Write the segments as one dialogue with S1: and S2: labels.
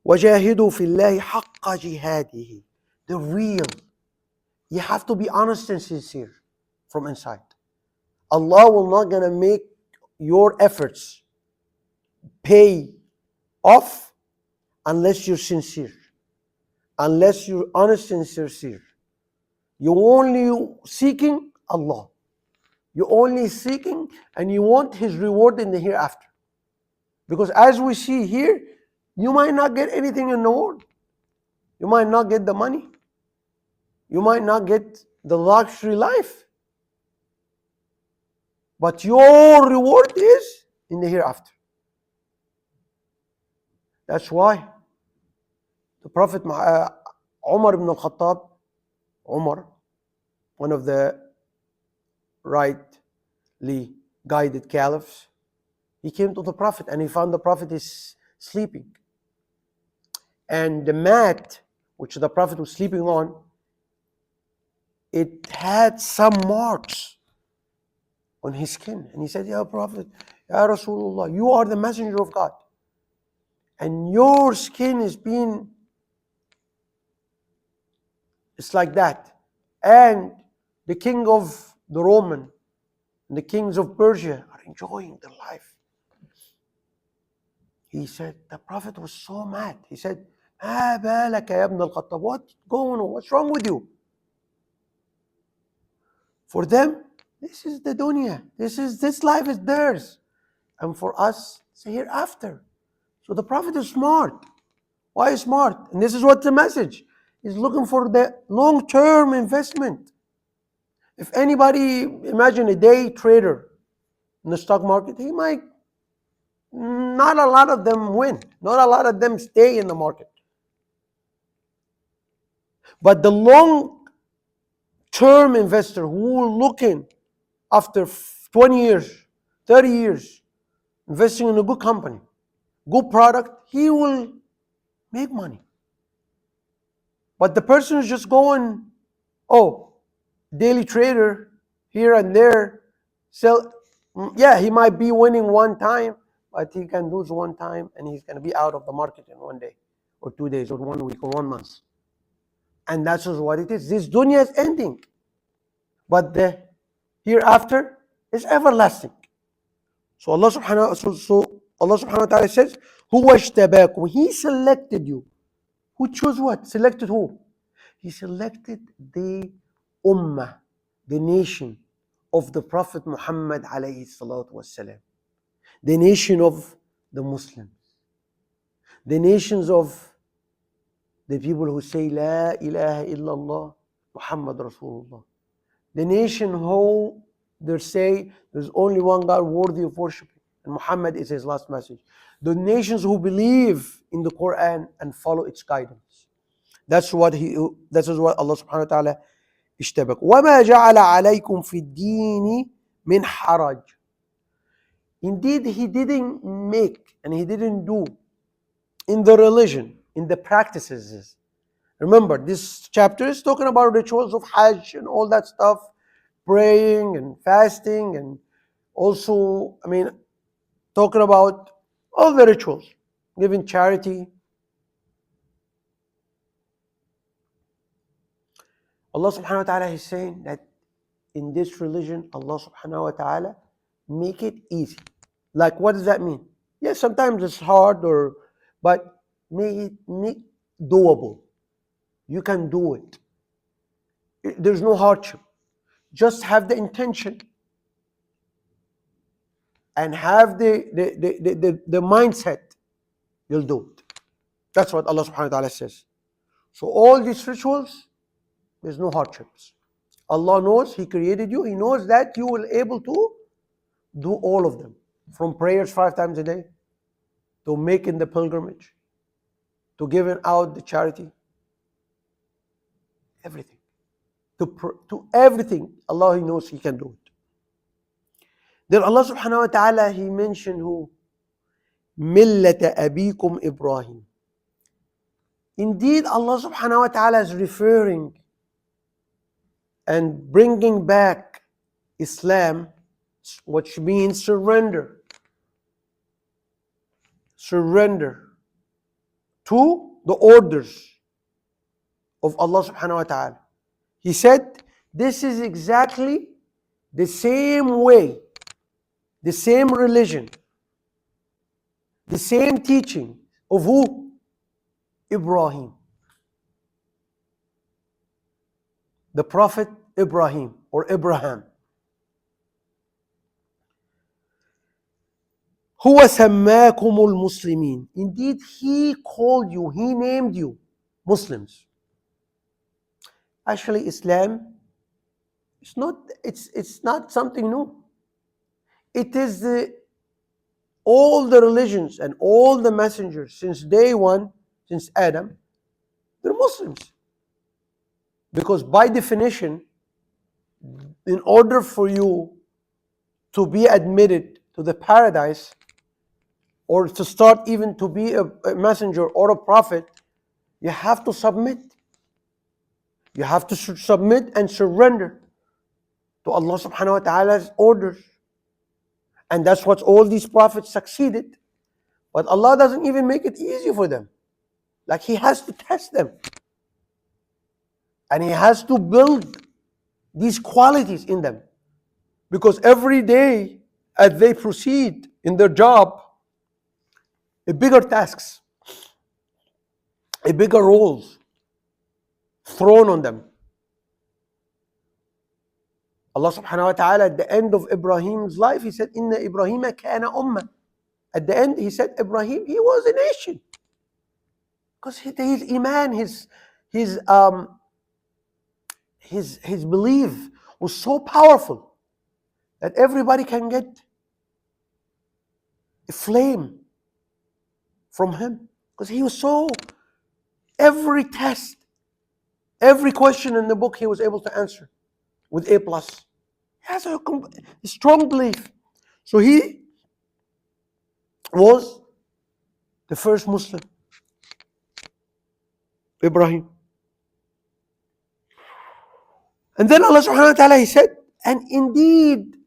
S1: وَجَاهِدُوا فِي اللَّهِ حَقَّ جِهَادِهِ. The real. You have to be honest and sincere from inside. Allah will not gonna make your efforts pay off unless you're sincere. Unless you're honest and sincere. You're only seeking Allah. You're only seeking and you want His reward in the hereafter. Because as we see here, you might not get anything in the world. You might not get the money. You might not get the luxury life. But your reward is in the hereafter. That's why the Prophet Umar ibn al-Khattab, Umar, one of the rightly guided caliphs, he came to the Prophet and he found the Prophet is sleeping. And the mat which the Prophet was sleeping on, it had some marks on his skin. And he said, Ya Prophet, Ya Rasulullah, you are the messenger of God. And your skin is being, it's like that. And the king of the Roman, and the kings of Persia are enjoying their life. He said, the Prophet was so mad. He said, ما بالك يا ابن الخطاب? What's going on? What's wrong with you? For them, this is the dunya. This life is theirs. And for us, it's hereafter. So the Prophet is smart. Why is smart? And this is what the message. He's looking for the long-term investment. If anybody, imagine a day trader in the stock market, he might, not a lot of them win. Not a lot of them stay in the market. But the long-term investor who will look in after 20 years, 30 years, investing in a good company, good product, he will make money. But the person who's just going, daily trader here and there, sell, yeah, he might be winning one time, but he can lose one time and he's going to be out of the market in 1 day or 2 days or 1 week or 1 month. And that's just what it is. This dunya is ending, but the hereafter is everlasting. So Allah subhanahu wa ta'ala says, Huwa ijtabakum. He selected you. Who chose what? Selected who? He selected the ummah, the nation of the Prophet Muhammad alayhi salatu wasalam. The nation of the Muslims. The nations of the people who say La ilaha illallah Muhammad Rasulullah. The nation who they say there's only one God worthy of worship, and Muhammad is his last message. The nations who believe in the Quran and follow its guidance. That's what Allah subhanahu wa ta'ala اشتبك. وَمَا جَعَلَ عَلَيْكُمْ فِي الدِّينِ مِنْ حَرَجٍ. Indeed, He didn't make and He didn't do in the religion, in the practices. Remember, this chapter is talking about rituals of Hajj and all that stuff, praying and fasting, and also, talking about all the rituals, giving charity. Allah subhanahu wa ta'ala is saying that in this religion, Allah subhanahu wa ta'ala make it easy. Like, what does that mean? Yes, sometimes it's hard, but make it doable. You can do it. There's no hardship. Just have the intention and have the mindset. You'll do it. That's what Allah subhanahu wa ta'ala says. So all these rituals, there's no hardships. Allah knows, He created you. He knows that you will able to do all of them. From prayers 5 times a day, to making the pilgrimage, to giving out the charity. Everything. To everything, Allah, He knows He can do it. Then Allah subhanahu wa ta'ala, He mentioned who? Millata abikum Ibrahim. Indeed, Allah subhanahu wa ta'ala is referring and bringing back Islam, which means surrender. Surrender to the orders of Allah subhanahu wa ta'ala. He said, this is exactly the same way, the same religion, the same teaching of who? Ibrahim. The Prophet Ibrahim or Abraham. هو سماكم المسلمين. Indeed, he called you, he named you Muslims. Actually, Islam it's not something new. It is all the religions and all the messengers since day one, since Adam, they're Muslims. Because by definition, in order for you to be admitted to the paradise, or to start even to be a messenger or a prophet, you have to submit. You have to submit and surrender to Allah subhanahu wa ta'ala's orders. And that's what all these prophets succeeded. But Allah doesn't even make it easy for them. Like He has to test them. And He has to build these qualities in them. Because every day as they proceed in their job, a bigger tasks, a bigger roles thrown on them. Allah subhanahu wa ta'ala at the end of Ibrahim's life, He said, Inna Ibrahima kana ummah. At the end, He said, Ibrahim, he was a nation. Because his iman, his belief was so powerful that everybody can get a flame from him. Because he was so, every test, every question in the book he was able to answer with A+. He has a strong belief. So he was the first Muslim, Ibrahim. And then Allah subhanahu wa ta'ala, He said, and indeed,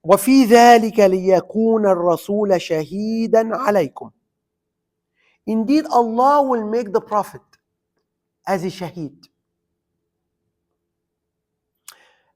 S1: وَفِي ذَلِكَ لِيَكُونَ الرَّسُولَ شَهِيدًا عَلَيْكُمْ. Indeed, Allah will make the Prophet as a shaheed.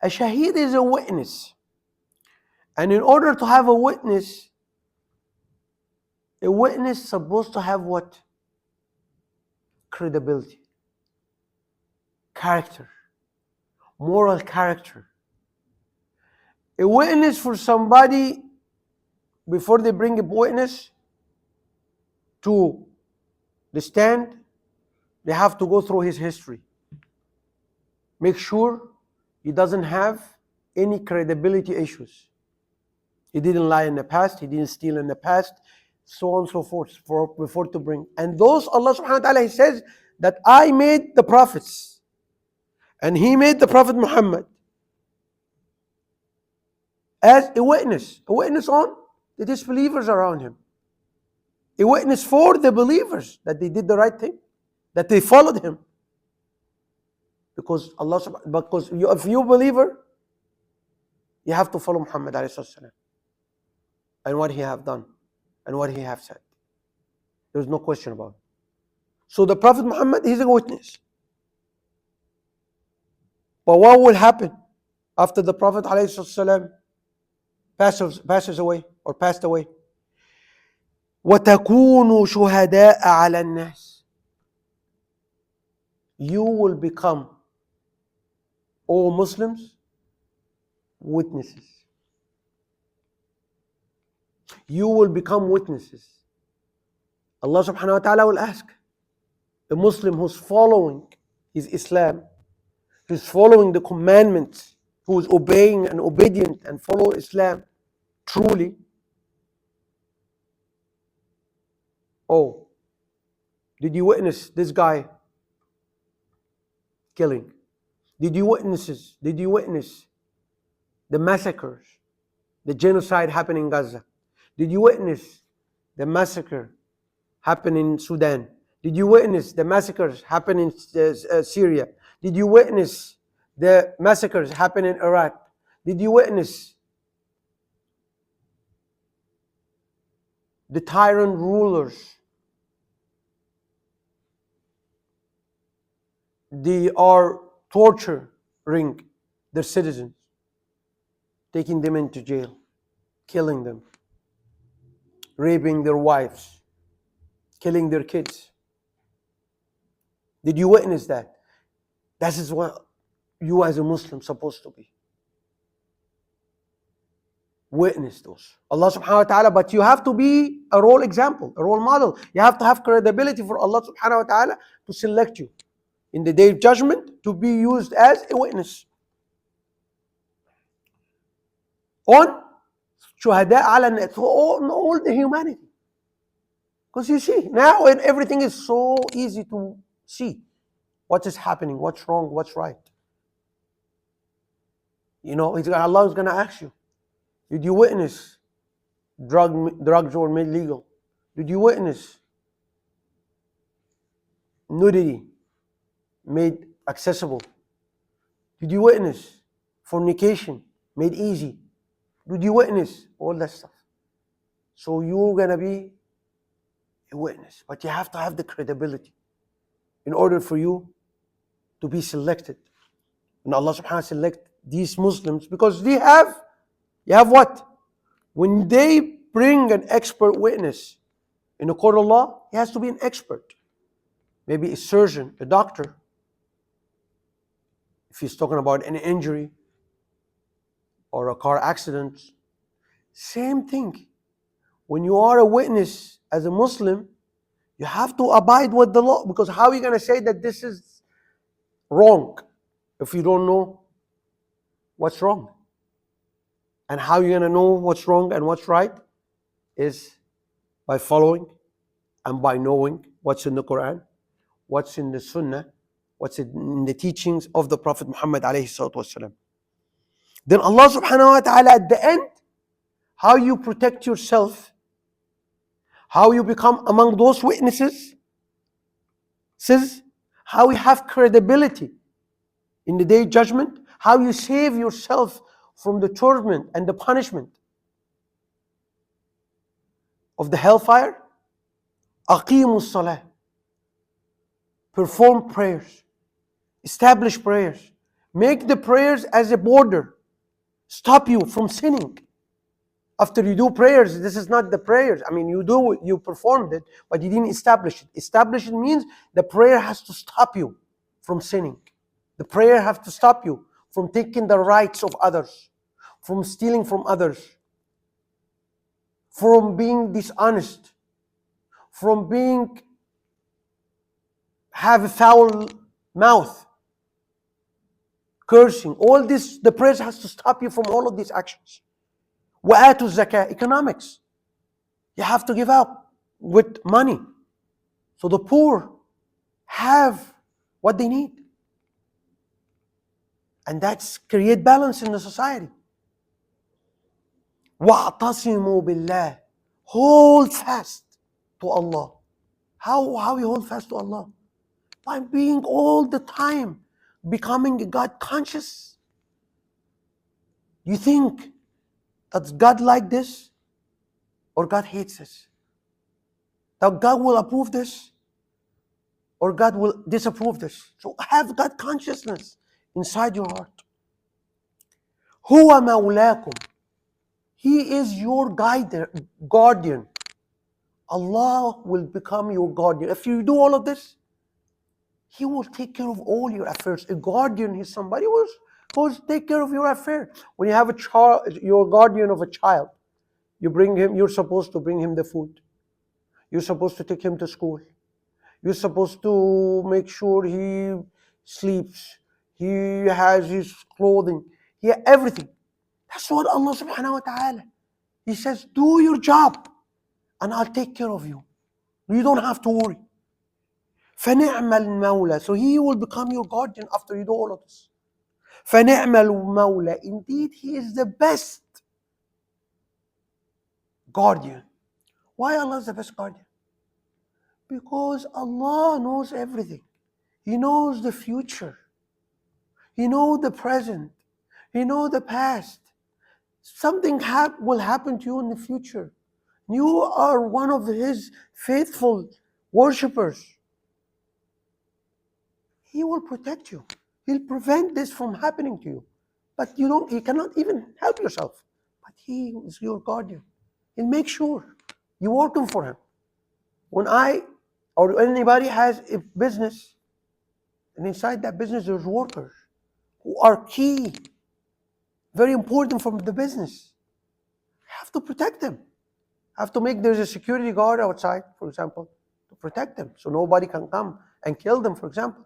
S1: A shaheed is a witness. And in order to have a witness is supposed to have what? Credibility, character, moral character. A witness for somebody, before they bring a witness to the stand, they have to go through his history. Make sure he doesn't have any credibility issues. He didn't lie in the past, he didn't steal in the past, so on and so forth, before to bring. And those, Allah subhanahu wa ta'ala, He says that I made the prophets, and He made the Prophet Muhammad as a witness on the disbelievers around him. A witness for the believers that they did the right thing, that they followed him. Because if you're a believer, you have to follow Muhammad alayhi salam and what he have done and what he have said. There's no question about it. So the Prophet Muhammad, he's a witness. But what will happen after the Prophet ﷺ passes away or passed away? وَتَكُونُوا شُهَدَاءَ عَلَى النَّاسِ. You will become, O Muslims, witnesses. You will become witnesses. Allah subhanahu wa ta'ala will ask the Muslim who's following his Islam, who's following the commandments, who's obeying and obedient and follow Islam truly. Oh, did you witness this guy killing? Did you witness the massacres, the genocide happening in Gaza? Did you witness the massacre happening in Sudan? Did you witness the massacres happening in Syria? Did you witness the massacres happening in Iraq? Did you witness the tyrant rulers they are torturing their citizens, taking them into jail, killing them, raping their wives, killing their kids. Did you witness that? That is what you as a Muslim supposed to be. Witness those. Allah subhanahu wa ta'ala, but you have to be a role example, a role model. You have to have credibility for Allah subhanahu wa ta'ala to select you in the day of judgment to be used as a witness. On shuhada ala all the humanity. Because you see, now everything is so easy to see what is happening, what's wrong, what's right. You know, Allah is going to ask you, did you witness drugs were made legal? Did you witness nudity made accessible? Did you witness fornication made easy? Did you witness all that stuff? So you're going to be a witness, but you have to have the credibility in order for you to be selected. And Allah subhanahu wa ta'ala select these Muslims because you have what? When they bring an expert witness in a court of law, he has to be an expert. Maybe a surgeon, a doctor. If he's talking about an injury or a car accident, same thing. When you are a witness as a Muslim, you have to abide with the law, because how are you going to say that this is wrong if you don't know what's wrong? And how are you going to know what's wrong and what's right? Is by following and by knowing what's in the Quran, what's in the Sunnah, what's in the teachings of the Prophet Muhammad alayhi salatu wasalam. Then Allah subhanahu wa ta'ala at the end, how you protect yourself, how you become among those witnesses, says how you have credibility in the day of judgment, how you save yourself from the torment and the punishment of the hellfire. Aqimus salah. Perform prayers. Establish prayers. Make the prayers as a border. Stop you from sinning. After you do prayers, this is not the prayers. I mean, you performed it, but you didn't establish it. Establish it means the prayer has to stop you from sinning. The prayer has to stop you from taking the rights of others, from stealing from others, from being dishonest, from have a foul mouth, cursing. All this, the prayer has to stop you from all of these actions. وَآتُوا الزَّكَاةِ, economics. You have to give out with money, so the poor have what they need. And that's create balance in the society. وَاعْتَصِمُوا بِاللَّهِ, hold fast to Allah. How you hold fast to Allah? By being all the time becoming God conscious. You think that God like this or God hates this? That God will approve this or God will disapprove this? So have God consciousness inside your heart. Huwa mawlakum. He is your guardian. Allah will become your guardian. If you do all of this, He will take care of all your affairs. A guardian is somebody who's take care of your affairs. When you have a child, you're guardian of a child. You're supposed to bring him the food. You're supposed to take him to school. You're supposed to make sure he sleeps. He has his clothing. Everything. That's what Allah subhanahu wa ta'ala. He says, do your job and I'll take care of you. You don't have to worry. فَنِعْمَ الْمَوْلَى. So He will become your guardian after you do all of this. فَنِعْمَ الْمَوْلَى. Indeed, He is the best guardian. Why Allah is the best guardian? Because Allah knows everything. He knows the future. He knows the present. He knows the past. Something will happen to you in the future. You are one of His faithful worshippers. He will protect you. He'll prevent this from happening to you. But you cannot even help yourself. But He is your guardian. He'll make sure you're working for Him. When I or anybody has a business, and inside that business there's workers who are key, very important for the business. You have to protect them. Have to make there's a security guard outside, for example, to protect them so nobody can come and kill them, for example.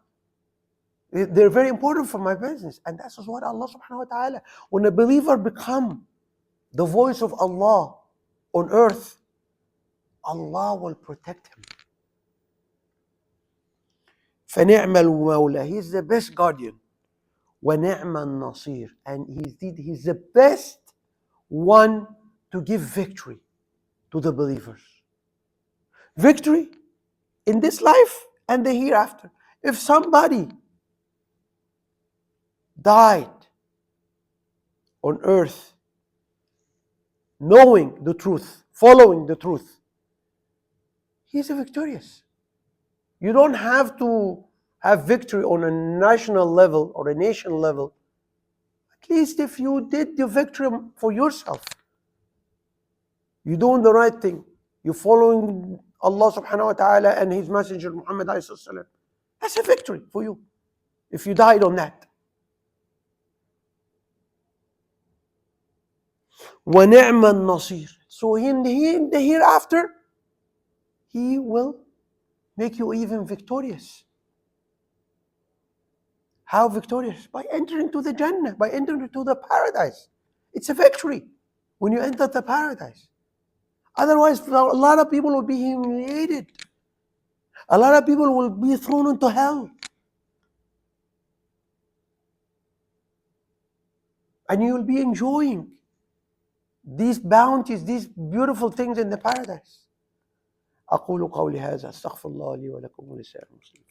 S1: They're very important for my business. And that's what Allah subhanahu wa ta'ala, when a believer become the voice of Allah on earth, Allah will protect him. فَنِعْمَ الْمَوْلَى. He's the best guardian. وَنِعْمَ النَّصِيرُ. And he's the best one to give victory to the believers. Victory in this life and the hereafter. If somebody died on earth knowing the truth, following the truth, he's victorious. You don't have to have victory on a national level or a nation level. At least if you did the victory for yourself, you're doing the right thing, you're following Allah subhanahu wa ta'ala and His Messenger Muhammad alayhi salam, that's a victory for you if you died on that. وَنِعْمَ النَّصِيرُ. So in the hereafter, He will make you even victorious. How victorious? By entering to the Jannah, by entering to the paradise. It's a victory when you enter the paradise. Otherwise, a lot of people will be humiliated. A lot of people will be thrown into hell. And you will be enjoying these bounties, these beautiful things in the paradise. أقول قولي هذا أستغفر الله لي ولكم ولسائر المسلمين.